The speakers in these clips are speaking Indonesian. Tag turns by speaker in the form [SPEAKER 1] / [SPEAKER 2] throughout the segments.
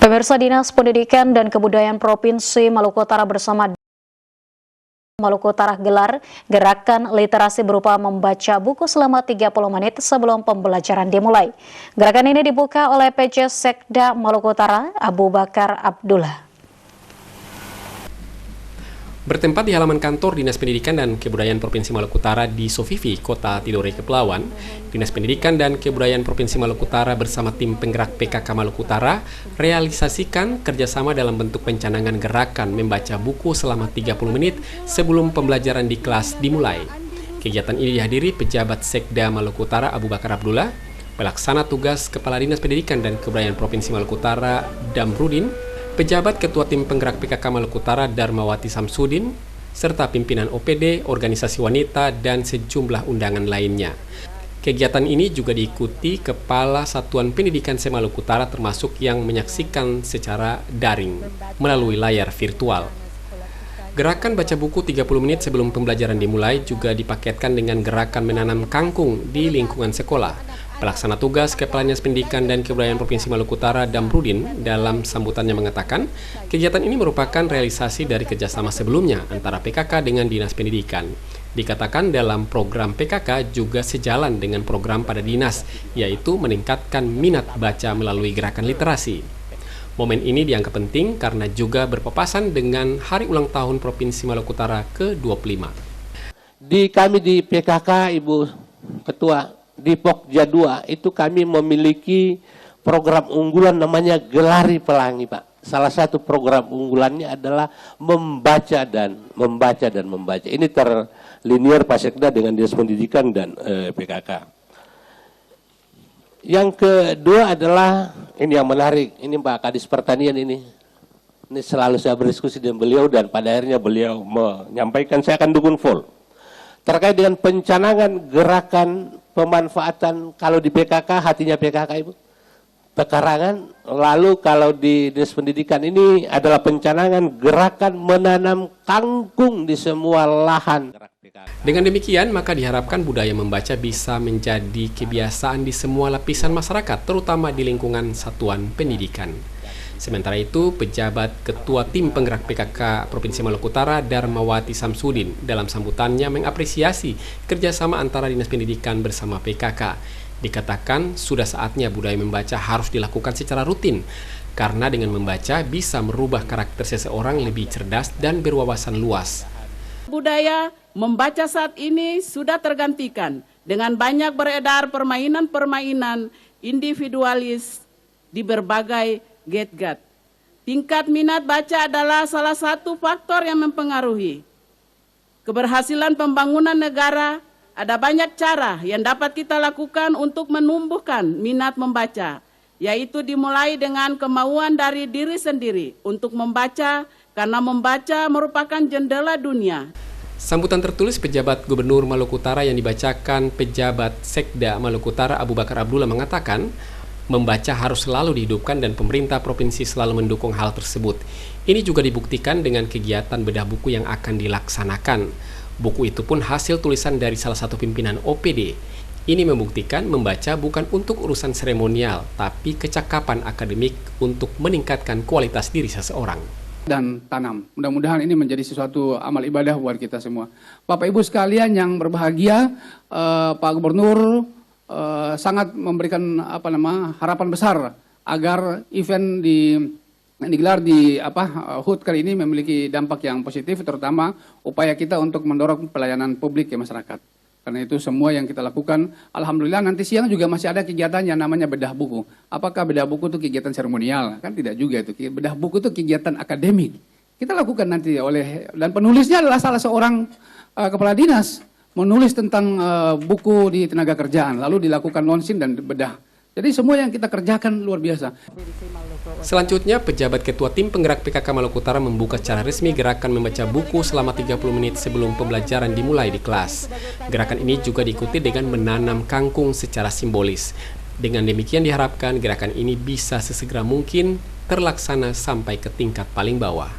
[SPEAKER 1] Pemirsa, Dinas Pendidikan dan Kebudayaan Provinsi Maluku Utara bersama Maluku Utara gelar gerakan literasi berupa membaca buku selama 30 menit sebelum pembelajaran dimulai. Gerakan ini dibuka oleh PJ Sekda Maluku Utara, Abu Bakar Abdullah.
[SPEAKER 2] Bertempat di halaman kantor Dinas Pendidikan dan Kebudayaan Provinsi Maluku Utara di Sofifi, Kota Tidore, Kepulauan, Dinas Pendidikan dan Kebudayaan Provinsi Maluku Utara bersama tim penggerak PKK Maluku Utara realisasikan kerjasama dalam bentuk pencanangan gerakan membaca buku selama 30 menit sebelum pembelajaran di kelas dimulai. Kegiatan ini dihadiri pejabat Sekda Maluku Utara Abu Bakar Abdullah, pelaksana tugas Kepala Dinas Pendidikan dan Kebudayaan Provinsi Maluku Utara Damrudin, pejabat Ketua Tim Penggerak PKK Maluku Utara Darmawati Samsudin, serta pimpinan OPD, organisasi wanita, dan sejumlah undangan lainnya. Kegiatan ini juga diikuti Kepala Satuan Pendidikan se-Maluku Utara termasuk yang menyaksikan secara daring melalui layar virtual. Gerakan baca buku 30 menit sebelum pembelajaran dimulai juga dipaketkan dengan gerakan menanam kangkung di lingkungan sekolah. Pelaksana tugas Kepala Dinas Pendidikan dan Kebudayaan Provinsi Maluku Utara Damrudin dalam sambutannya mengatakan, kegiatan ini merupakan realisasi dari kerjasama sebelumnya antara PKK dengan Dinas Pendidikan. Dikatakan dalam program PKK juga sejalan dengan program pada dinas, yaitu meningkatkan minat baca melalui gerakan literasi. Momen ini dianggap penting karena juga berpapasan dengan Hari Ulang Tahun Provinsi Maluku Utara ke-25.
[SPEAKER 3] Kami di PKK, Ibu Ketua, di Pokja 2 itu kami memiliki program unggulan namanya Gelari Pelangi, Pak. Salah satu program unggulannya adalah membaca dan membaca. Ini terlinear Pak Sekda dengan Dinas Pendidikan dan PKK. Yang kedua adalah ini yang menarik, ini Pak Kadis Pertanian ini selalu saya berdiskusi dengan beliau dan pada akhirnya beliau menyampaikan saya akan dukung full terkait dengan pencanangan gerakan pemanfaatan. Kalau di PKK, hatinya PKK Ibu, pekarangan. Lalu kalau di Dinas Pendidikan ini adalah pencanangan gerakan menanam kangkung di semua lahan.
[SPEAKER 2] Dengan demikian, maka diharapkan budaya membaca bisa menjadi kebiasaan di semua lapisan masyarakat, terutama di lingkungan satuan pendidikan. Sementara itu, pejabat Ketua Tim Penggerak PKK Provinsi Maluku Utara Darmawati Samsudin dalam sambutannya mengapresiasi kerjasama antara Dinas Pendidikan bersama PKK. Dikatakan sudah saatnya budaya membaca harus dilakukan secara rutin, karena dengan membaca bisa merubah karakter seseorang lebih cerdas dan berwawasan luas.
[SPEAKER 4] Budaya membaca saat ini sudah tergantikan dengan banyak beredar permainan-permainan individualis di berbagai gadget. Tingkat minat baca adalah salah satu faktor yang mempengaruhi keberhasilan pembangunan negara. Ada banyak cara yang dapat kita lakukan untuk menumbuhkan minat membaca, yaitu dimulai dengan kemauan dari diri sendiri untuk membaca, karena membaca merupakan jendela dunia.
[SPEAKER 2] Sambutan tertulis pejabat Gubernur Maluku Utara yang dibacakan pejabat Sekda Maluku Utara Abu Bakar Abdullah mengatakan, membaca harus selalu dihidupkan dan pemerintah provinsi selalu mendukung hal tersebut. Ini juga dibuktikan dengan kegiatan bedah buku yang akan dilaksanakan. Buku itu pun hasil tulisan dari salah satu pimpinan OPD. Ini membuktikan membaca bukan untuk urusan seremonial, tapi kecakapan akademik untuk meningkatkan kualitas diri seseorang.
[SPEAKER 5] Dan tanam. Mudah-mudahan ini menjadi sesuatu amal ibadah buat kita semua. Bapak Ibu sekalian yang berbahagia, Pak Gubernur sangat memberikan harapan besar agar event yang digelar di HUT kali ini memiliki dampak yang positif, terutama upaya kita untuk mendorong pelayanan publik ke masyarakat. Karena itu semua yang kita lakukan, alhamdulillah nanti siang juga masih ada kegiatan yang namanya bedah buku. Apakah bedah buku itu kegiatan seremonial? Kan tidak juga itu. Bedah buku itu kegiatan akademik. Kita lakukan nanti dan penulisnya adalah salah seorang kepala dinas menulis tentang buku di tenaga kerjaan, lalu dilakukan launching dan bedah. Jadi semua yang kita kerjakan luar biasa.
[SPEAKER 2] Selanjutnya, pejabat Ketua Tim Penggerak PKK Maluku Utara membuka secara resmi gerakan membaca buku selama 30 menit sebelum pembelajaran dimulai di kelas. Gerakan ini juga diikuti dengan menanam kangkung secara simbolis. Dengan demikian diharapkan gerakan ini bisa sesegera mungkin terlaksana sampai ke tingkat paling bawah.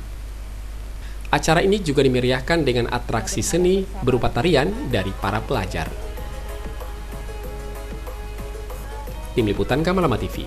[SPEAKER 2] Acara ini juga dimeriahkan dengan atraksi seni berupa tarian dari para pelajar. Tim Liputan Kamalama TV.